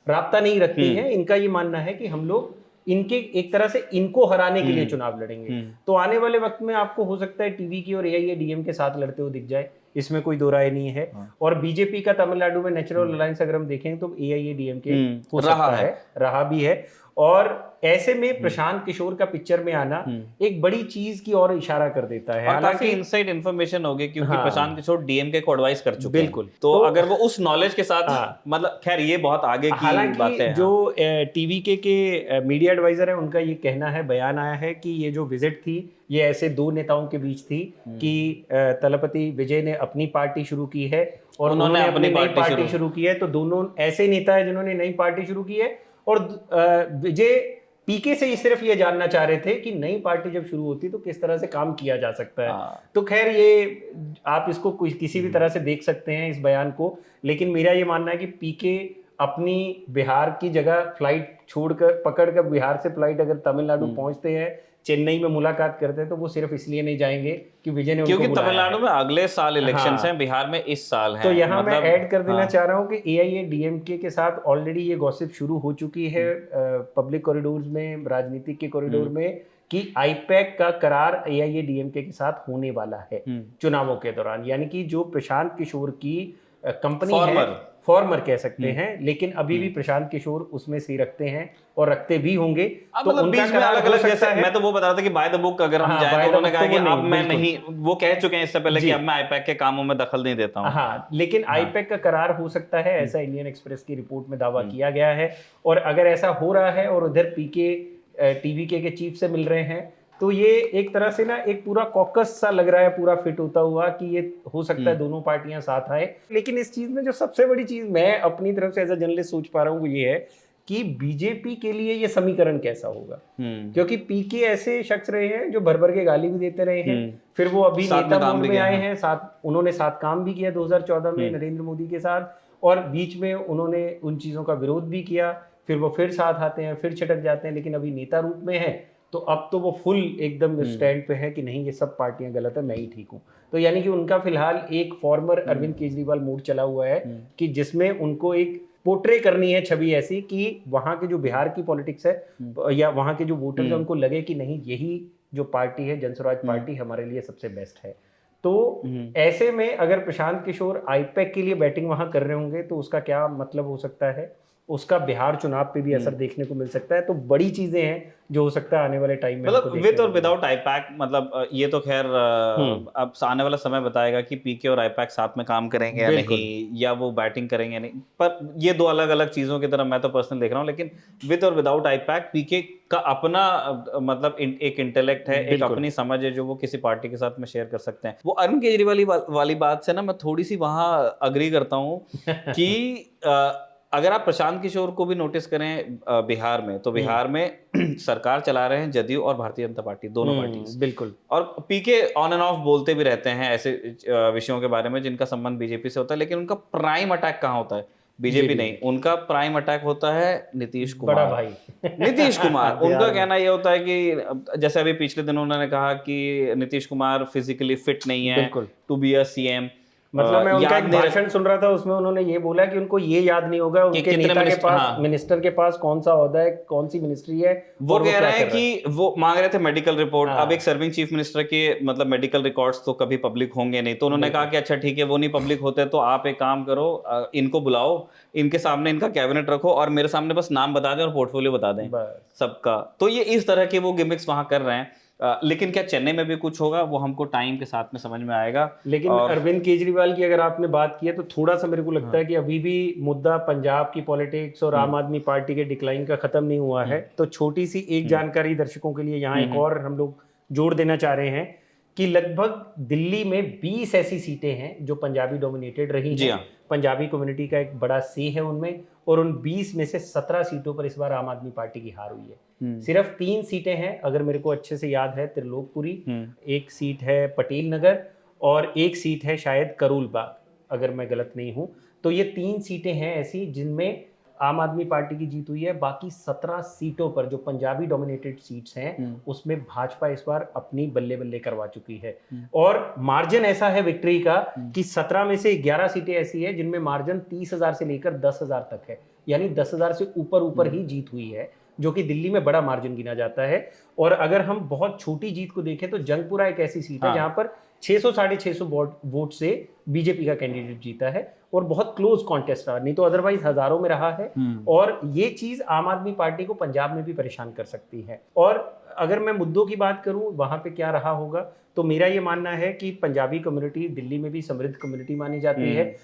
राब्ता नहीं रखती हैं। इनका ये मानना है कि हम लोग इनके एक तरह से इनको हराने के लिए चुनाव लड़ेंगे। तो आने वाले वक्त में आपको हो सकता है टीवी की और एआईएडीएम के साथ लड़ते हुए दिख जाए, इसमें कोई दो राय नहीं है। और बीजेपी का तमिलनाडु में नेचुरल अलायंस अगर हम देखें तो एआईएडीएम के हो सकता है, रहा भी है। और ऐसे में प्रशांत किशोर का पिक्चर में आना एक बड़ी चीज की ओर इशारा कर देता है। और काफी इनसाइड इन्फॉर्मेशन होगी, क्योंकि प्रशांत किशोर डीएमके को एडवाइस कर चुके हैं। बिल्कुल। तो अगर वो उस नॉलेज के साथ मतलब खैर ये बहुत आगे की बात है। जो टीवीके के मीडिया एडवाइजर है, उनका ये कहना है, बयान आया है कि ये जो विजिट थी ये ऐसे दो नेताओं के बीच थी कि तलपति विजय ने अपनी पार्टी शुरू की है और उन्होंने अपनी नई पार्टी शुरू की है। तो दोनों ऐसे नेता है जिन्होंने नई पार्टी शुरू की है। और विजय पीके से सिर्फ ये जानना चाह रहे थे कि नई पार्टी जब शुरू होती तो किस तरह से काम किया जा सकता है। तो खैर ये आप इसको किसी भी तरह से देख सकते हैं इस बयान को, लेकिन मेरा ये मानना है कि पीके अपनी बिहार की जगह फ्लाइट छोड़कर पकड़कर बिहार से फ्लाइट अगर तमिलनाडु पहुंचते हैं, चेन्नई में मुलाकात करते हैं, तो वो सिर्फ इसलिए नहीं जाएंगे कि विजय ने उनको क्योंकि बुलाया तमिलनाडु है। में अगले साल इलेक्शंस हैं, बिहार में इस साल है। तो यहाँ मतलब, मैं ऐड कर देना चाह रहा हूँ कि एआईएडीएमके के साथ ऑलरेडी ये गॉसिप शुरू हो चुकी है पब्लिक कॉरिडोर्स में, राजनीतिक के कॉरिडोर में, कि आईपैक का करार एआईएडीएमके के साथ होने वाला है चुनावों के दौरान। यानी कि जो प्रशांत किशोर की कंपनी है, फॉर्मर कह सकते हैं, लेकिन अभी भी प्रशांत किशोर उसमें से रखते हैं और रखते भी होंगे। तो मतलब बीच में अलग अलग, जैसे मैं तो वो बता रहा था कि बाय द बुक अगर हम जाए, तो उन्होंने कहा कि अब मैं नहीं, वो कह चुके हैं इससे पहले कि अब मैं आईपैक के कामों में दखल नहीं देता हूं। हाँ, लेकिन आईपैक का करार हो सकता है, ऐसा इंडियन एक्सप्रेस की रिपोर्ट में दावा किया गया है। और अगर ऐसा हो रहा है और उधर पीके टीवीके के चीफ से मिल रहे हैं, तो ये एक तरह से ना एक पूरा कॉकस सा लग रहा है, पूरा फिट होता हुआ, कि ये हो सकता है दोनों पार्टियां साथ आए। लेकिन इस चीज में जो सबसे बड़ी चीज मैं अपनी तरफ से एज अ जर्नलिस्ट सोच पा रहा हूँ वो ये है कि बीजेपी के लिए ये समीकरण कैसा होगा। क्योंकि पीके ऐसे शख्स रहे हैं जो भर भर के गाली भी देते रहे हैं, फिर वो अभी नेता मोड में आए हैं, साथ उन्होंने साथ काम भी किया 2014 में नरेंद्र मोदी के साथ, और बीच में उन्होंने उन चीजों का विरोध भी किया, फिर वो फिर साथ आते हैं, फिर छिटक जाते हैं, लेकिन अभी नेता रूप में है। तो अब तो वो फुल एकदम स्टैंड पे है कि नहीं, ये सब पार्टियां गलत है, मैं ही ठीक हूँ। तो यानी कि उनका फिलहाल एक फॉर्मर अरविंद केजरीवाल मूड चला हुआ है कि जिसमें उनको एक पोर्ट्रे करनी है छवि ऐसी कि वहां के जो बिहार की पॉलिटिक्स है या वहां के जो वोटर्स है उनको लगे कि नहीं, यही जो पार्टी है जनस्वराज पार्टी हमारे लिए सबसे बेस्ट है। तो ऐसे में अगर प्रशांत किशोर आईपैक के लिए बैटिंग वहां कर रहे होंगे तो उसका क्या मतलब हो सकता है, उसका बिहार चुनाव पे भी असर देखने को मिल सकता है। तो बड़ी चीजें हैं जो हो सकता है आने वाले टाइम में, मतलब विद और विदाउट आईपैक, मतलब ये तो खैर अब आने वाला समय बताएगा कि पीके और आईपैक साथ में काम करेंगे या नहीं, या वो बैटिंग करेंगे या नहीं। पर ये दो अलग अलग चीजों की तरह मैं तो पर्सनल देख रहा हूँ। लेकिन विद और विदाउट आईपैक पीके का अपना मतलब एक इंटेलेक्ट है, एक अपनी समझ है जो वो किसी पार्टी के साथ में शेयर कर सकते हैं। वो अरविंद केजरीवाल वाली बात से ना मैं थोड़ी सी वहां अग्री करता हूँ कि अगर आप प्रशांत किशोर को भी नोटिस करें बिहार में, तो बिहार में सरकार चला रहे हैं जदयू और भारतीय जनता पार्टी, दोनों पार्टी। बिल्कुल। और पीके ऑन एंड ऑफ बोलते भी रहते हैं ऐसे विषयों के बारे में जिनका संबंध बीजेपी से होता है, लेकिन उनका प्राइम अटैक कहाँ होता है? बीजेपी नहीं, उनका प्राइम अटैक होता है नीतीश कुमार, बड़ा भाई नीतीश कुमार। उनका कहना यह होता है कि जैसे अभी पिछले दिनों उन्होंने कहा कि नीतीश कुमार फिजिकली फिट नहीं है टू बी अ सीएम। मतलब मैं उनका एक भाषण सुन रहा था, उसमें उन्होंने ये बोला कि उनको ये याद नहीं होगा उनके नेता के पास, मिनिस्टर के पास कौन सा ओहदा है, कौन सी मिनिस्ट्री है। वो कह रहे हैं कि वो मांग रहे थे मेडिकल रिपोर्ट। अब एक सर्विंग चीफ मिनिस्टर के मतलब मेडिकल रिकॉर्ड्स तो कभी पब्लिक होंगे नहीं, तो उन्होंने कहा कि अच्छा ठीक है, वो नहीं पब्लिक होते तो आप एक काम करो, इनको बुलाओ, इनके सामने इनका कैबिनेट रखो और मेरे सामने बस नाम बता दें और पोर्टफोलियो बता दें सबका। तो ये इस तरह के वो गिमिक्स वहां कर रहे हैं। लेकिन क्या चेन्नई में भी कुछ होगा, वो हमको टाइम के साथ में समझ में आएगा। लेकिन अरविंद केजरीवाल की अगर आपने बात की है तो थोड़ा सा मेरे को लगता है कि अभी भी मुद्दा पंजाब की पॉलिटिक्स और आम आदमी पार्टी के डिक्लाइन का खत्म नहीं हुआ है। तो छोटी सी एक जानकारी दर्शकों के लिए यहाँ एक और हम लोग जोड़ देना चाह रहे हैं कि लगभग दिल्ली में 20 ऐसी सीटें हैं जो पंजाबी डोमिनेटेड रही हैं। पंजाबी कम्युनिटी का एक बड़ा से है उनमें, और उन 20 में से 17 सीटों पर इस बार आम आदमी पार्टी की हार हुई है। सिर्फ 3 सीटें हैं, अगर मेरे को अच्छे से याद है, त्रिलोकपुरी, एक सीट है पटेल नगर, और एक सीट है शायद करोल बाग, अगर मैं गलत नहीं हूं। तो ये 3 सीटें हैं ऐसी जिनमें आम आदमी पार्टी की जीत हुई है। बाकी 17 सीटों पर जो पंजाबी डोमिनेटेड सीट्स हैं उसमें भाजपा इस बार अपनी बल्ले बल्ले करवा चुकी है। और मार्जिन ऐसा है विक्ट्री का कि 17 में से 11 सीटें ऐसी है जिनमें मार्जिन 30,000 से लेकर 10,000 तक है, यानी 10,000 से ऊपर ही जीत हुई है, जो कि दिल्ली में बड़ा मार्जिन गिना जाता है। और अगर हम बहुत छोटी जीत को देखें तो जंगपुरा एक ऐसी सीट है जहां पर 600 साढ़े 600 वोट से बीजेपी का कैंडिडेट जीता है, और बहुत क्लोज कॉन्टेस्ट रहा, नहीं तो अदरवाइज हजारों में रहा है। और ये चीज आम आदमी पार्टी को पंजाब में भी परेशान कर सकती है। और अगर मैं मुद्दों की बात करूं वहां पे क्या रहा होगा, तो मेरा ये मानना है कि पंजाबी कम्युनिटी दिल्ली में भी समृद्ध कम्युनिटी मानी जाती है।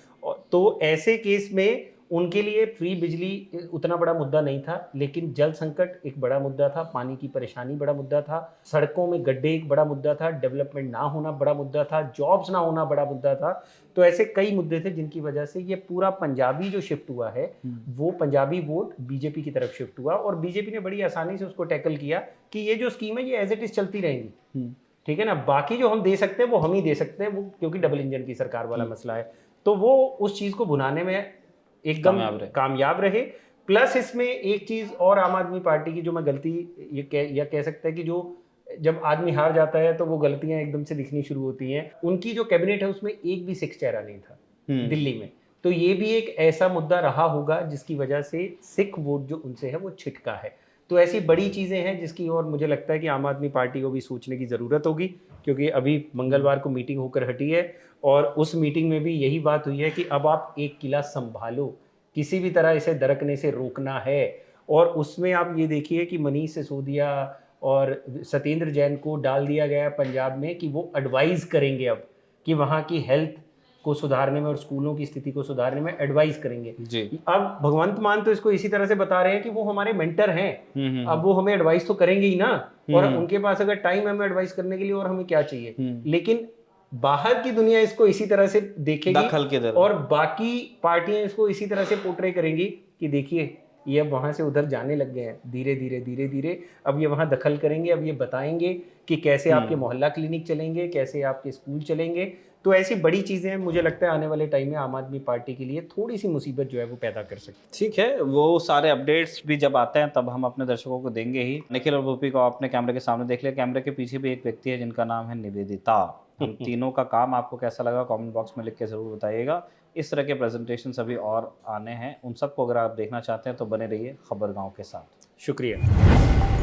तो ऐसे केस में उनके लिए फ्री बिजली उतना बड़ा मुद्दा नहीं था, लेकिन जल संकट एक बड़ा मुद्दा था, पानी की परेशानी बड़ा मुद्दा था, सड़कों में गड्ढे एक बड़ा मुद्दा था, डेवलपमेंट ना होना बड़ा मुद्दा था, जॉब्स ना होना बड़ा मुद्दा था। तो ऐसे कई मुद्दे थे जिनकी वजह से ये पूरा पंजाबी जो शिफ्ट हुआ है वो पंजाबी वोट बीजेपी की तरफ शिफ्ट हुआ, और बीजेपी ने बड़ी आसानी से उसको टैकल किया कि ये जो स्कीम है ये एज इट इज चलती रहेंगी, ठीक है ना, बाकी जो हम दे सकते हैं वो हम ही दे सकते हैं, वो क्योंकि डबल इंजन की सरकार वाला मसला है। तो वो उस चीज को भुनाने में एकदम कामयाब रहे। प्लस इसमें एक चीज और आम आदमी पार्टी की जो मैं गलती ये कह सकते हैं कि जो जब आदमी हार जाता है तो वो गलतियां एकदम से दिखनी शुरू होती हैं। उनकी जो कैबिनेट है उसमें एक भी सिख चेहरा नहीं था दिल्ली में, तो ये भी एक ऐसा मुद्दा रहा होगा जिसकी वजह से सिख वोट जो उनसे है वो छिटका है। तो ऐसी बड़ी चीजें हैं जिसकी और मुझे लगता है कि आम आदमी पार्टी को भी सोचने की जरूरत होगी, क्योंकि अभी मंगलवार को मीटिंग होकर हटी है, और उस मीटिंग में भी यही बात हुई है कि अब आप एक किला संभालो, किसी भी तरह इसे दरकने से रोकना है। और उसमें आप ये देखिए कि मनीष सिसोदिया और सत्येंद्र जैन को डाल दिया गया पंजाब में कि वो एडवाइस करेंगे अब कि वहाँ की हेल्थ को सुधारने में और स्कूलों की स्थिति को सुधारने में एडवाइस करेंगे जी। अब भगवंत मान तो इसको इसी तरह से बता रहे हैं कि वो हमारे मेंटर हैं, अब वो हमें एडवाइस तो करेंगे ही ना, और उनके पास अगर टाइम है हमें एडवाइस करने के लिए, और हमें क्या चाहिए। लेकिन बाहर की दुनिया इसको इसी तरह से देखेगी और बाकी पार्टियां इसको इसी तरह से पोर्ट्रे करेंगी कि देखिए ये अब वहां से उधर जाने लग गए हैं, धीरे धीरे अब ये वहां दखल करेंगे, अब ये बताएंगे कि कैसे आपके मोहल्ला क्लिनिक चलेंगे, कैसे आपके स्कूल चलेंगे। तो ऐसी बड़ी चीजें मुझे लगता है आने वाले टाइम में आम आदमी पार्टी के लिए थोड़ी सी मुसीबत जो है वो पैदा कर सकती। ठीक है, वो सारे अपडेट्स भी जब आते हैं तब हम अपने दर्शकों को देंगे ही। निखिल और भूपी को आपने कैमरे के सामने देख लिया, कैमरे के पीछे भी एक व्यक्ति है जिनका नाम है निवेदिता। हम तीनों का काम आपको कैसा लगा कमेंट बॉक्स में लिख के जरूर बताइएगा। इस तरह के प्रेजेंटेशन अभी और आने हैं, उन सबको अगर आप देखना चाहते हैं तो बने रहिए खबरगांव के साथ। शुक्रिया।